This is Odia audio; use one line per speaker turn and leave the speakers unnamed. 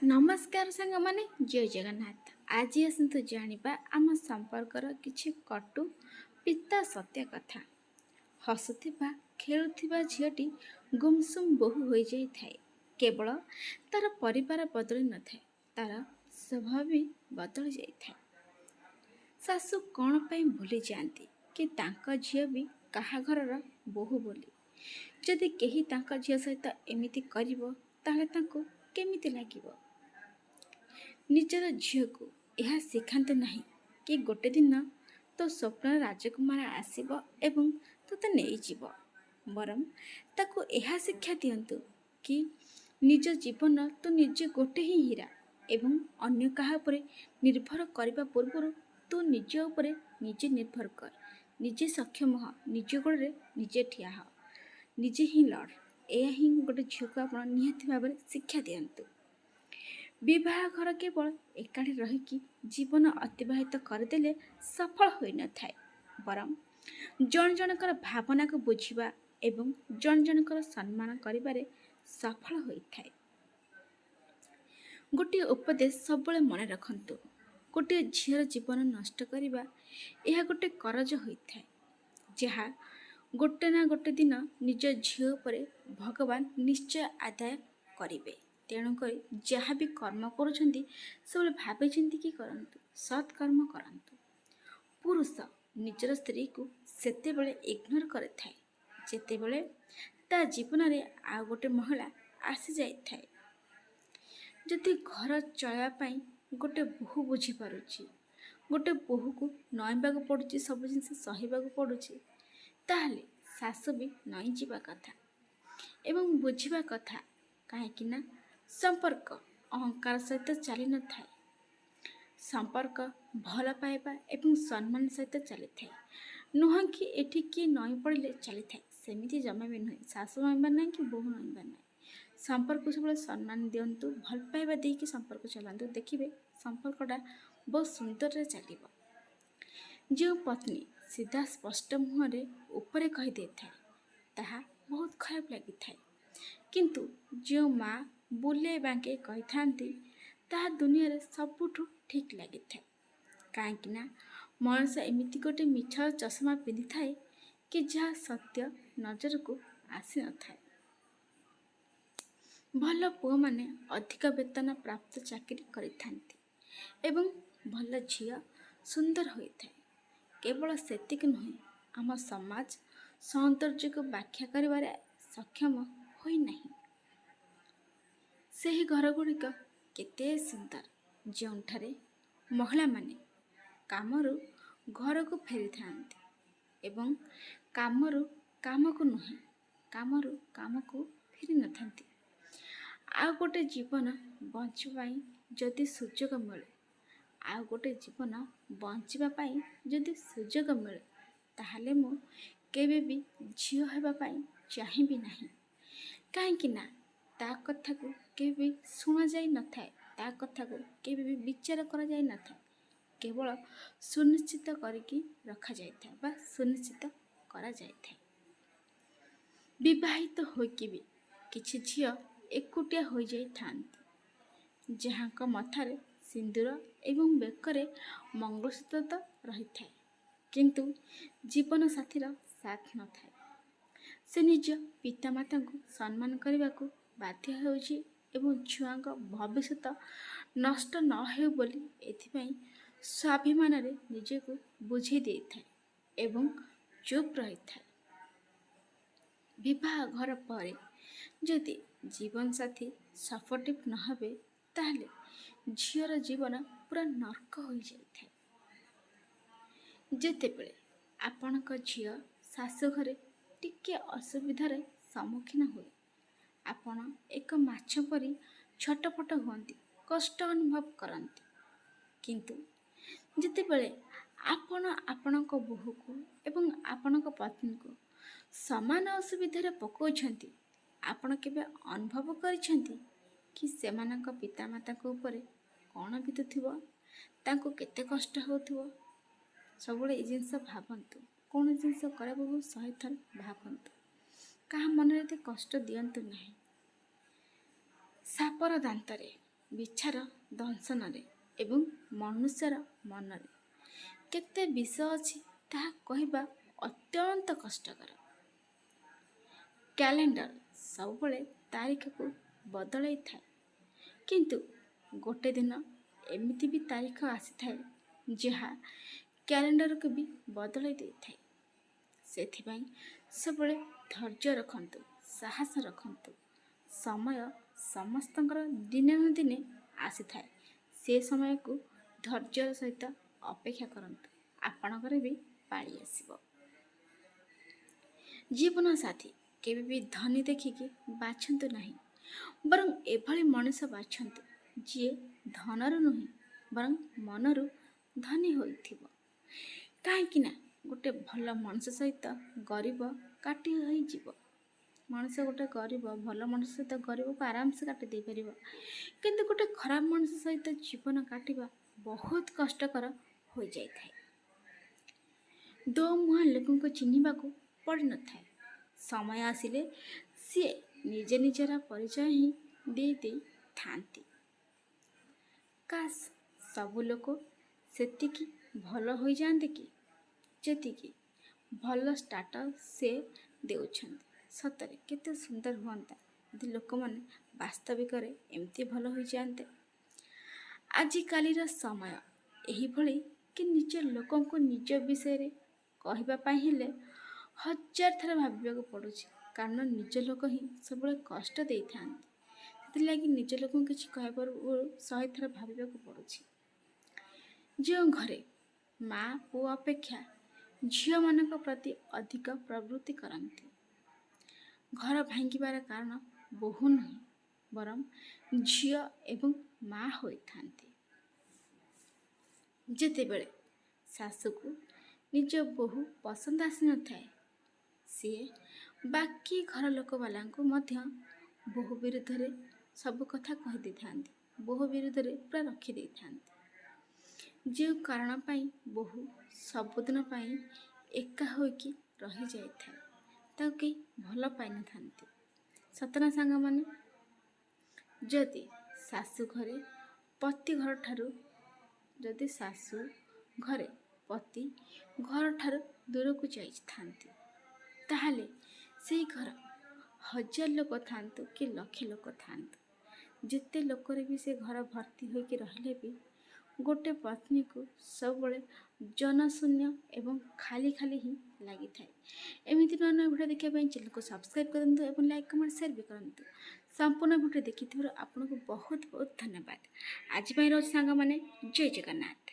ନମସ୍କାର ସାଙ୍ଗମାନେ, ଜୟ ଜଗନ୍ନାଥ। ଆଜି ଆସନ୍ତୁ ଜାଣିବା ଆମ ସମ୍ପର୍କର କିଛି କଟୁ ପିତା ସତ୍ୟ କଥା। ହସୁଥିବା ଖେଳୁଥିବା ଝିଅଟି ଗୁମସୁମ ବୋହୂ ହୋଇଯାଇଥାଏ। କେବଳ ତାର ପରିବାର ବଦଳି ନଥାଏ, ତାର ସ୍ୱଭାବ ବି ବଦଳି ଯାଇଥାଏ। ଶାଶୁ କ'ଣ ପାଇଁ ଭୁଲି ଯାଆନ୍ତି କି ତାଙ୍କ ଝିଅ ବି କାହା ଘରର ବୋହୂ ବୋଲି। ଯଦି କେହି ତାଙ୍କ ଝିଅ ସହିତ ଏମିତି କରିବ, ତାହେଲେ ତାଙ୍କୁ କେମିତି ଲାଗିବ? ନିଜର ଝିଅକୁ ଏହା ଶିଖାନ୍ତୁ ନାହିଁ କି ଗୋଟେ ଦିନ ତୋ ସ୍ୱପ୍ନର ରାଜକୁମାର ଆସିବ ଏବଂ ତୋତେ ନେଇଯିବ। ବରଂ ତାକୁ ଏହା ଶିକ୍ଷା ଦିଅନ୍ତୁ କି ନିଜ ଜୀବନ ତୁ ନିଜେ ଗୋଟେ ହିଁ ହୀରା ଏବଂ ଅନ୍ୟ କାହା ଉପରେ ନିର୍ଭର କରିବା ପୂର୍ବରୁ ତୁ ନିଜ ଉପରେ ନିଜେ ନିର୍ଭର କର। ନିଜେ ସକ୍ଷମ ହ, ନିଜ ଗୋଡ଼ରେ ନିଜେ ଠିଆ ହ, ନିଜେ ହିଁ ଲଢ଼। ଏହା ହିଁ ଗୋଟେ ଝିଅକୁ ଆପଣ ନିହାତି ଭାବରେ ଶିକ୍ଷା ଦିଅନ୍ତୁ। ବିବାହ ଘର କେବଳ ଏକାଠି ରହିକି ଜୀବନ ଅତିବାହିତ କରିଦେଲେ ସଫଳ ହୋଇନଥାଏ, ବରଂ ଜଣ ଜଣଙ୍କର ଭାବନାକୁ ବୁଝିବା ଏବଂ ଜଣ ଜଣଙ୍କର ସମ୍ମାନ କରିବାରେ ସଫଳ ହୋଇଥାଏ। ଗୋଟିଏ ଉପଦେଶ ସବୁବେଳେ ମନେ ରଖନ୍ତୁ, ଗୋଟିଏ ଝିଅର ଜୀବନ ନଷ୍ଟ କରିବା ଏହା ଗୋଟେ କରଜ ହୋଇଥାଏ, ଯାହା ଗୋଟେ ନା ଗୋଟେ ଦିନ ନିଜ ଝିଅ ଉପରେ ଭଗବାନ ନିଶ୍ଚୟ ଆଦାୟ କରିବେ। ତେଣୁକରି ଯାହା ବି କର୍ମ କରୁଛନ୍ତି ସବୁବେଳେ ଭାବିଚିନ୍ତି କି କରନ୍ତୁ, ସତ୍ କର୍ମ କରନ୍ତୁ। ପୁରୁଷ ନିଜର ସ୍ତ୍ରୀକୁ ସେତେବେଳେ ଇଗ୍ନୋର କରିଥାଏ ଯେତେବେଳେ ତା ଜୀବନରେ ଆଉ ଗୋଟେ ମହିଳା ଆସିଯାଇଥାଏ। ଯଦି ଘର ଚଳାଇବା ପାଇଁ ଗୋଟେ ବୋହୂ ବୁଝିପାରୁଛି, ଗୋଟେ ବୋହୂକୁ ନଇଁବାକୁ ପଡ଼ୁଛି, ସବୁ ଜିନିଷ ସହିବାକୁ ପଡ଼ୁଛି, ତାହେଲେ ଶାଶୁ ବି ନଇଁଯିବା କଥା ଏବଂ ବୁଝିବା କଥା। କାହିଁକି ନା ସମ୍ପର୍କ ଅହଙ୍କାର ସହିତ ଚାଲିନଥାଏ, ସମ୍ପର୍କ ଭଲ ପାଇବା ଏବଂ ସମ୍ମାନ ସହିତ ଚାଲିଥାଏ। ନୁହଁ କି ଏଠି କିଏ ନଇଁ ପଡ଼ିଲେ ଚାଲିଥାଏ, ସେମିତି ଜମା ବି ନୁହେଁ। ଶାଶୁ ନଇଁବାର ନାହିଁ କି ବୋହୂ ନଇଁବାର ନାହିଁ। ସମ୍ପର୍କକୁ ସବୁବେଳେ ସମ୍ମାନ ଦିଅନ୍ତୁ, ଭଲ ପାଇବା ଦେଇକି ସମ୍ପର୍କ ଚଲାନ୍ତୁ, ଦେଖିବେ ସମ୍ପର୍କଟା ବହୁତ ସୁନ୍ଦରରେ ଚାଲିବ। ଯେଉଁ ପତ୍ନୀ ସିଧା ସ୍ପଷ୍ଟ ମୁହଁରେ ଉପରେ କହିଦେଇଥାଏ, ତାହା ବହୁତ ଖରାପ ଲାଗିଥାଏ। କିନ୍ତୁ ଯେଉଁ ମା' ବୁଲେଇ ବାଙ୍କେଇ କହିଥାନ୍ତି, ତାହା ଦୁନିଆରେ ସବୁଠୁ ଠିକ୍ ଲାଗିଥାଏ। କାହିଁକି ନା ମଣିଷ ଏମିତି ଗୋଟେ ମିଛ ଚଷମା ପିନ୍ଧିଥାଏ କି ଯାହା ସତ୍ୟ ନଜରକୁ ଆସିନଥାଏ। ଭଲ ପୁଅମାନେ ଅଧିକ ବେତନ ପ୍ରାପ୍ତ ଚାକିରି କରିଥାନ୍ତି ଏବଂ ଭଲ ଝିଅ ସୁନ୍ଦର ହୋଇଥାଏ। କେବଳ ସେତିକି ନୁହେଁ, ଆମ ସମାଜ ସୌନ୍ଦର୍ଯ୍ୟକୁ ବ୍ୟାଖ୍ୟା କରିବାରେ ସକ୍ଷମ ହୋଇନାହିଁ। ସେହି ଘରଗୁଡ଼ିକ କେତେ ସୁନ୍ଦର, ଯେଉଁଠାରେ ମହିଳାମାନେ କାମରୁ ଘରକୁ ଫେରିଥାନ୍ତି ଏବଂ କାମରୁ କାମକୁ ନୁହେଁ, କାମରୁ କାମକୁ ଫେରିନଥାନ୍ତି। ଆଉ ଗୋଟେ ଜୀବନ ବଞ୍ଚିବା ପାଇଁ ଯଦି ସୁଯୋଗ ମିଳେ, ଆଉ ଗୋଟେ ଜୀବନ ବଞ୍ଚିବା ପାଇଁ ଯଦି ସୁଯୋଗ ମିଳେ, ତାହେଲେ ମୁଁ କେବେ ବି ଝିଅ ହେବା ପାଇଁ ଚାହିଁବି ନାହିଁ। କାହିଁକି ନା ତା କଥାକୁ କେବେ ବି ଶୁଣାଯାଇ ନଥାଏ, ତା କଥାକୁ କେବେ ବି ବିଚାର କରାଯାଇ ନଥାଏ। କେବଳ ସୁନିଶ୍ଚିତ କରିକି ରଖାଯାଇଥାଏ ବା ସୁନିଶ୍ଚିତ କରାଯାଇଥାଏ। ବିବାହିତ ହୋଇକି ବି କିଛି ଝିଅ ଏକୁଟିଆ ହୋଇଯାଇଥାନ୍ତି, ଯାହାଙ୍କ ମଥାରେ ସିନ୍ଦୁର ଏବଂ ବେକରେ ମଙ୍ଗଳସୂତ୍ର ତ ରହିଥାଏ, କିନ୍ତୁ ଜୀବନ ସାଥୀର ସାଥ ନଥାଏ। ସେ ନିଜ ପିତାମାତାଙ୍କୁ ସମ୍ମାନ କରିବାକୁ ବାଧ୍ୟ ହେଉଛି ଏବଂ ଛୁଆଙ୍କ ଭବିଷ୍ୟତ ନଷ୍ଟ ନ ହେଉ ବୋଲି ଏଥିପାଇଁ ସ୍ୱାଭିମାନରେ ନିଜକୁ ବୁଝେଇ ଦେଇଥାଏ ଏବଂ ଚୁପ୍ ରହିଥାଏ। ବିବାହ ଘର ପରେ ଯଦି ଜୀବନସାଥୀ ସପୋର୍ଟିଭ୍ ନ ହେବେ, ତାହେଲେ ଝିଅର ଜୀବନ ପୁରା ନର୍କ ହୋଇଯାଇଥାଏ। ଯେତେବେଳେ ଆପଣଙ୍କ ଝିଅ ଶାଶୁ ଘରେ ଟିକେ ଅସୁବିଧାର ସମ୍ମୁଖୀନ ହୁଏ, ଆପଣ ଏକ ମାଛ ପରି ଛଟପଟ ହୁଅନ୍ତି, କଷ୍ଟ ଅନୁଭବ କରନ୍ତି। କିନ୍ତୁ ଯେତେବେଳେ ଆପଣ ଆପଣଙ୍କ ବୋହୂକୁ ଏବଂ ଆପଣଙ୍କ ପତ୍ନୀକୁ ସମାନ ଅସୁବିଧାରେ ପକାଉଛନ୍ତି, ଆପଣ କେବେ ଅନୁଭବ କରିଛନ୍ତି କି ସେମାନଙ୍କ ପିତାମାତାଙ୍କ ଉପରେ କ'ଣ ବିତୁଥିବ, ତାଙ୍କୁ କେତେ କଷ୍ଟ ହେଉଥିବ? ସବୁବେଳେ ଏ ଜିନିଷ ଭାବନ୍ତୁ। କୌଣସି ଜିନିଷ କରିବା ପୂର୍ବରୁ 100 ଥର ଭାବନ୍ତୁ। କାହା ମନରେ ଏତେ କଷ୍ଟ ଦିଅନ୍ତୁ ନାହିଁ। ସାପର ଦାନ୍ତରେ ବିଛାର ଦଂଶନରେ ଏବଂ ମନୁଷ୍ୟର ମନରେ କେତେ ବିଷ ଅଛି ତାହା କହିବା ଅତ୍ୟନ୍ତ କଷ୍ଟକର। କ୍ୟାଲେଣ୍ଡର ସବୁବେଳେ ତାରିଖକୁ ବଦଳାଇଥାଏ, କିନ୍ତୁ ଗୋଟେ ଦିନ ଏମିତି ବି ତାରିଖ ଆସିଥାଏ ଯାହା କ୍ୟାଲେଣ୍ଡରକୁ ବି ବଦଳାଇ ଦେଇଥାଏ। ସେଥିପାଇଁ ସବୁବେଳେ ଧୈର୍ଯ୍ୟ ରଖନ୍ତୁ, ସାହସ ରଖନ୍ତୁ। ସମୟ ସମସ୍ତଙ୍କର ଦିନେ ନା ଦିନେ ଆସିଥାଏ। ସେ ସମୟକୁ ଧୈର୍ଯ୍ୟର ସହିତ ଅପେକ୍ଷା କରନ୍ତୁ, ଆପଣଙ୍କର ବି ପାଳି ଆସିବ। ଜୀବନ ସାଥୀ କେବେ ବି ଧନୀ ଦେଖିକି ବାଛନ୍ତୁ ନାହିଁ, ବରଂ ଏଭଳି ମଣିଷ ବାଛନ୍ତୁ ଯିଏ ଧନରୁ ନୁହେଁ ବରଂ ମନରୁ ଧନୀ ହୋଇଥିବ। କାହିଁକି ନା ଗୋଟେ ଭଲ ମଣିଷ ସହିତ ଗରିବ କାଟି ହୋଇଯିବ। ମଣିଷ ଗୋଟେ ଗରିବ ଭଲ ମଣିଷ ସହିତ ଗରିବକୁ ଆରାମସେ କାଟି ଦେଇପାରିବ, କିନ୍ତୁ ଗୋଟେ ଖରାପ ମଣିଷ ସହିତ ଜୀବନ କାଟିବା ବହୁତ କଷ୍ଟକର ହୋଇଯାଇଥାଏ। ଦୋମୁହାଁ ଲୋକଙ୍କୁ ଚିହ୍ନିବାକୁ ପଡ଼ିନଥାଏ। ସମୟ ଆସିଲେ ସିଏ ନିଜର ପରିଚୟ ହିଁ ଦେଇ ଦେଇଥାନ୍ତି। କାଶ ସବୁ ଲୋକ ସେତିକି ଭଲ ହୋଇଯାଆନ୍ତି କି ଯେତିକି ଭଲ ଷ୍ଟାଟସ୍ ସେ ଦେଉଛନ୍ତି। ସତରେ କେତେ ସୁନ୍ଦର ହୁଅନ୍ତା ଯଦି ଲୋକମାନେ ବାସ୍ତବିକରେ ଏମିତି ଭଲ ହୋଇଯାଆନ୍ତେ। ଆଜିକାଲିର ସମୟ ଏହିଭଳି କି ନିଜ ଲୋକଙ୍କୁ ନିଜ ବିଷୟରେ କହିବା ପାଇଁ ହେଲେ 1000 ଥର ଭାବିବାକୁ ପଡ଼ୁଛି, କାରଣ ନିଜ ଲୋକ ହିଁ ସବୁବେଳେ କଷ୍ଟ ଦେଇଥାନ୍ତି। ସେଥିଲାଗି ନିଜ ଲୋକଙ୍କୁ କିଛି କହିବା ପୂର୍ବରୁ 100 ଥର ଭାବିବାକୁ ପଡ଼ୁଛି। ଯେଉଁ ଘରେ ମା ପୁଅ ଅପେକ୍ଷା ଝିଅମାନଙ୍କ ପ୍ରତି ଅଧିକ ପ୍ରବୃତ୍ତି କରନ୍ତି, ଘର ଭାଙ୍ଗିବାର କାରଣ ବୋହୂ ନୁହେଁ ବରଂ ଝିଅ ଏବଂ ମା ହୋଇଥାନ୍ତି। ଯେତେବେଳେ ଶାଶୁକୁ ନିଜ ବୋହୂ ପସନ୍ଦ ଆସିନଥାଏ, ସିଏ ବାକି ଘର ଲୋକବାଲାଙ୍କୁ ମଧ୍ୟ ବୋହୂ ବିରୁଦ୍ଧରେ ସବୁ କଥା କହିଦେଇଥାନ୍ତି, ବୋହୂ ବିରୁଦ୍ଧରେ ପୁରା ରଖିଦେଇଥାନ୍ତି। ଯେଉଁ କାରଣ ପାଇଁ ବୋହୂ ସବୁଦିନ ପାଇଁ ଏକା ହୋଇକି ରହିଯାଇଥାଏ, ତାକୁ କେହି ଭଲ ପାଇନଥାନ୍ତି। ସତନା ସାଙ୍ଗମାନେ, ଯଦି ଶାଶୁ ଘରେ ପତି ଘରଠାରୁ ଦୂରକୁ ଯାଇଥାନ୍ତି, ତାହେଲେ ସେହି ଘର 1000 ଲୋକ ଥାଆନ୍ତୁ କି ଲକ୍ଷେ ଲୋକ ଥାଆନ୍ତୁ, ଯେତେ ଲୋକରେ ବି ସେ ଘର ଭର୍ତ୍ତି ହୋଇକି ରହିଲେ ବି ଗୋଟେ ପତ୍ନୀକୁ ସବୁବେଳେ ଜନଶୂନ୍ୟ ଏବଂ ଖାଲି ଖାଲି ହିଁ ଲାଗିଥାଏ। ଏମିତି ନୂଆ ନୂଆ ଭିଡ଼ିଓ ଦେଖିବା ପାଇଁ ଚ୍ୟାନେଲକୁ ସବସ୍କ୍ରାଇବ୍ କରନ୍ତୁ ଏବଂ ଲାଇକ୍ କମେଣ୍ଟ ସେୟାର ବି କରନ୍ତୁ। ସମ୍ପୂର୍ଣ୍ଣ ଭିଡ଼ିଓ ଦେଖିଥିବାରୁ ଆପଣଙ୍କୁ ବହୁତ ବହୁତ ଧନ୍ୟବାଦ। ଆଜି ପାଇଁ ରହୁଛି ସାଙ୍ଗମାନେ, ଜୟ ଜଗନ୍ନାଥ।